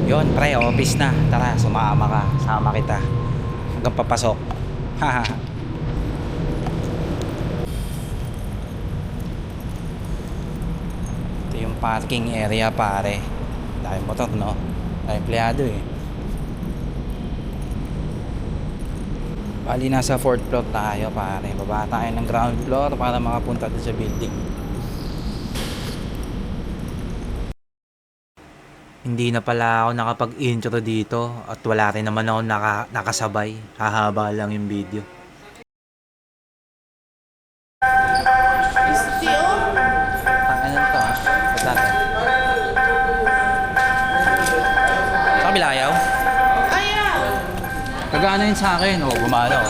Yon pre, office na. Tara, sumama ka. Sama kita. Hanggang papasok. Haha. Ito yung parking area pare. Dahil motor no. Dahil empleyado eh. Bali nasa 4th floor tayo pare. Baba tayo ng ground floor para makapunta doon sa building. Hindi na pala ako nakapag-intro dito at wala rin naman ako nakasabay. Hahaba lang yung video. Ano to ah? Ba't natin? Sa kabila ayaw? Ayaw! Kagana yun sa akin. O, gumala o.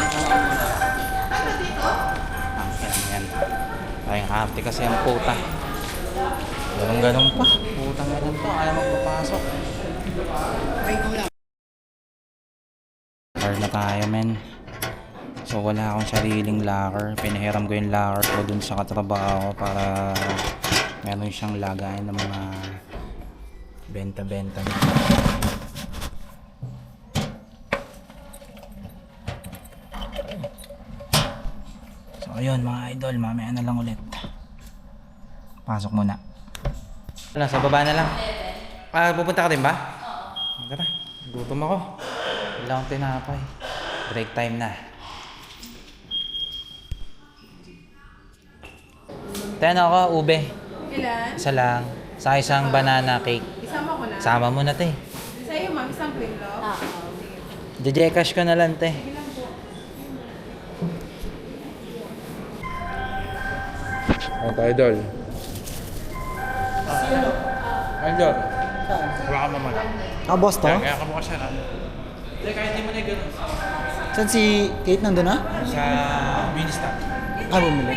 Ano dito? Yan. Tayong arte kasi ang puta. Ganun pa. Putang ganun to. Ayaw magpapasok. Car na tayo men. So wala akong sariling locker. Pinahiram ko yung locker ko dun sa katrabaho para meron siyang lagayan ng mga benta-benta niya. So ayun mga idol, mamaya na lang ulit. Pasok muna. Wala, sa baba na lang. Pupunta ka din ba? Oo. Tara, gutom ako. Wala akong tinapay. Break time na. Tayo ako, ube. Ilan? Isa lang. Sa isang banana cake. Isama ko na. Sama mo na, te. Sa'yo, ma'am, isang cream loaf. Jekash ko na lang, te. Ano idol? Idol. Wala ka mamala. Ah, boss to? Kaya ka mukha siya na. Hindi, kahit di mo na gano'n. Saan si Kate nandun na? Sa Ministan. Ah, bumili.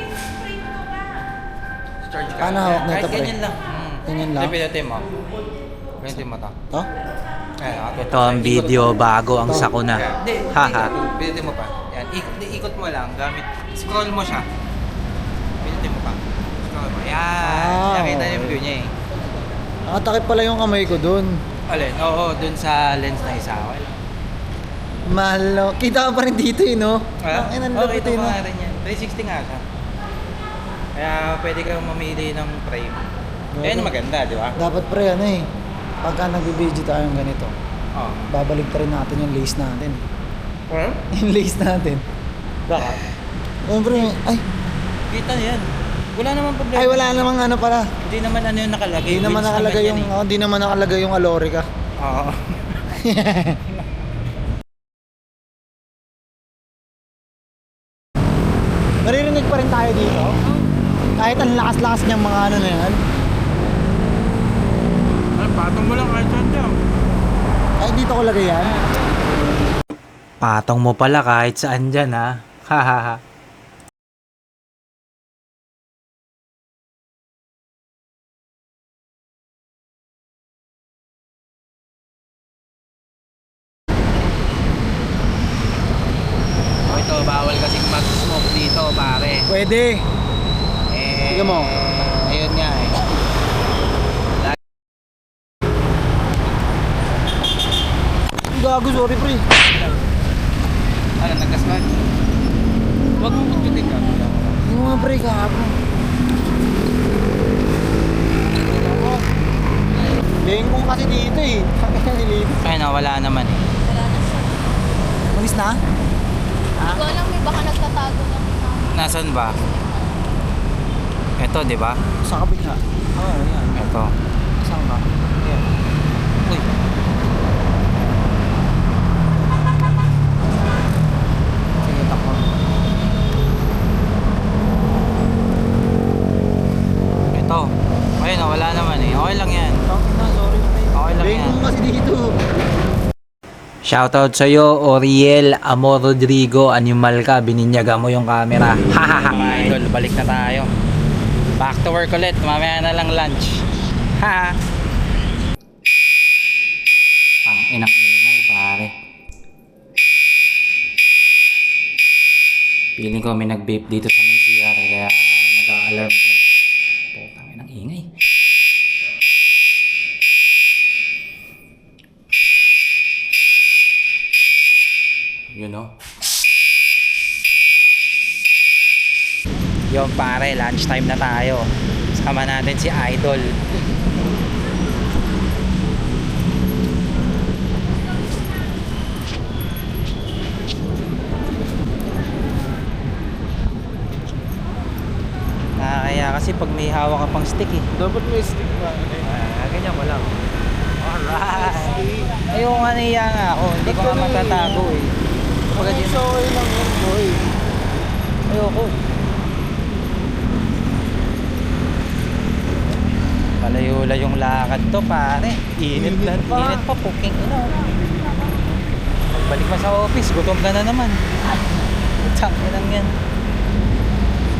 Charge ka. Paano hawak na Kahit ito, pre? ganyan lang. Ganyan lang? Ito, pinutin mo. Pinutin mo to. To? Ito ang video bago ang sakuna. Hindi, Haha. pinutin mo pa. Yan, ikot mo lang gamit. Scroll mo siya. Pinutin mo pa. Scroll mo. Yan. Nakita niyo yung view niya eh. Nakatakip pala yung kamay ko dun. Alin? Oo, dun sa lens na isa. Okay lang. Mahal no? Kita ka pa rin dito eh, no? Ah? Ang Oo, lapit ito eh, no? nga rin yan. 360 nga siya. Kaya pwede kang mamili ng frame. Ayan maganda, di ba? Dapat pre, ano eh. Pagka nagbibideo tayong ganito, Oo. babalik pa rin natin yung lace natin. Huh? Yung lace natin. Bakit? Ayun pre, ay, Kita yan. Wala namang problema. ay wala namang ano pala. Hindi naman ano yung nakalagay. Hindi naman Wheels nakalagay yan yung, eh. oh, di naman nakalagay yung Alorica. Oo. Naririnig pa rin tayo dito. Kahit ang lakas-lakas niyang mga ano na yan. Ay, patong mo lang kahit saan dyan. Kahit dito ko lagay yan. Patong mo pala kahit saan dyan ha. Hahaha. Ito, bawal kasing mag-smoke dito pare. Pwede. Tingnan mo. Ayun nga eh. Gago, sorry pre. Ano, nagkasman? Huwag mong pagkutin ka. Yung mga pre, gago. Bengkong kasi dito eh. Ay, nawala naman eh. Wala na siya. Malis na? Hindi ko alam, may baka nagtatago lang. Nasaan ba? Ito, di ba? Sa kabila. Oo, yan. Ito. Saan ba? Yan. Uy. Sige, takbo. Ito. Ayun, nawala naman eh. Okay lang yan. Takbo na, sorry pre. Okay lang yan. Bengkong kasi dito. Shoutout sa'yo, Oriel Amor Rodrigo. Animal ka, bininyaga mo yung camera. Hahaha. Mga idol, balik na tayo. Back to work ulit. Mamaya na lang lunch. Ha. Ang inang ingay, pare. Feeling ko may nag-vape dito sa may CR kaya nag-a-alarm ko. Putang inang ingay. no? Yung pare, lunchtime na tayo. Sama natin si Idol. Kaya kasi pag may hawak ka pang stick eh. Dapat may stick ba? Ganyan ko lang. Alright. Ayoko nga nahiya nga ako. Hindi ko nga matatago eh. Pagka di So, okay lang yun, boy. ayoko. Palayo-layong lakad to pare. Init na. Init pa. Puking ina. Pagbalik mo sa office, gutom ka na naman. Tangin lang yan.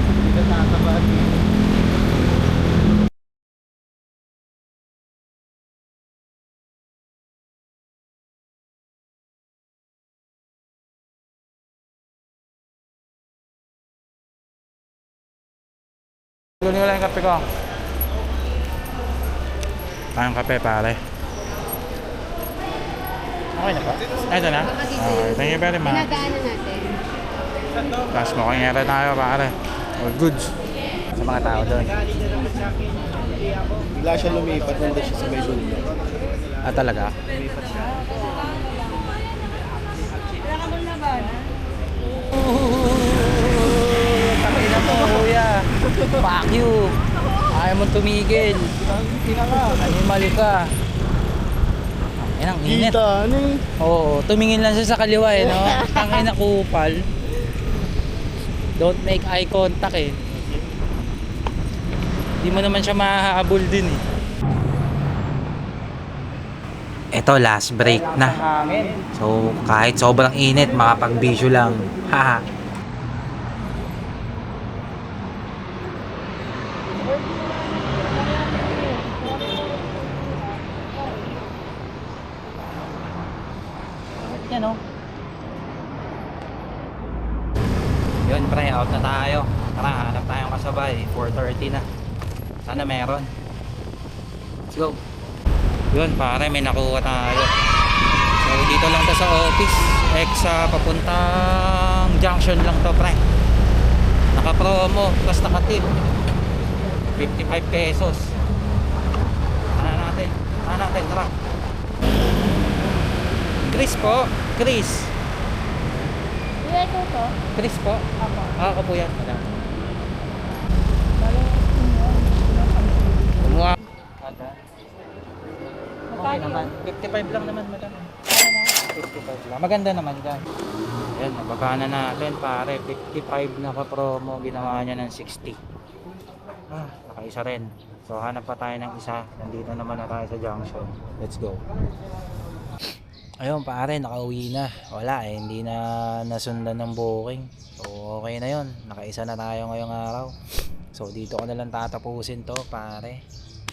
Hindi ka tatabahan dito. Kunin ko lang yung kape ko. Parang kape pare. Okay na pa? Ito na? Okay, thank you very much. Pinadaan na natin. Tapos mukhang yara tayo pare. All goods. Sa mga tao doon. Bigla siya lumipat, nandun siya sa may dulo. Ah talaga? Takina mo kuya. Fuck you. Ayaw mong tumigil. Animal ka. Yan ang init. Kita, ano eh. Oo, tumingin lang siya sa kaliwa eh, no? Tangin na kupal. Don't make eye contact eh. Hindi mo naman siya mahahabol din eh. Ito, last break na. So, kahit sobrang init, makapag-bisyo lang. Haha. Yan o. Yun pre, out na tayo. Tara, hanap tayong kasabay. 4:30 na. Sana meron. Let's go. Yun pare, may nakuha tayo. So dito lang to sa office. Exa papuntang junction lang to pre. Naka-promo, plus naka-tip. 55 pesos. Ano natin, tara. Chris po, Chris. Iya, ito to. Chris po? Ako. Ako po yan, madam. Kumuha. Okay naman. 55 lang naman, madam. 55 lang. Maganda naman dyan. Ayan, nababa na natin, pare. 55 na ka-promo. Ginawa niya ng 60. Nakaisa rin. So, hanap pa tayo ng isa. Nandito naman na tayo sa junction. Let's go. Ayun pare, nakauwi na. Wala eh, hindi na nasundan ng booking. So okay na yun, nakaisa na tayo ngayong araw. So dito ko na lang tatapusin to pare.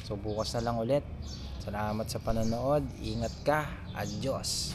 So bukas na lang ulit. Salamat sa panonood, ingat ka, adios.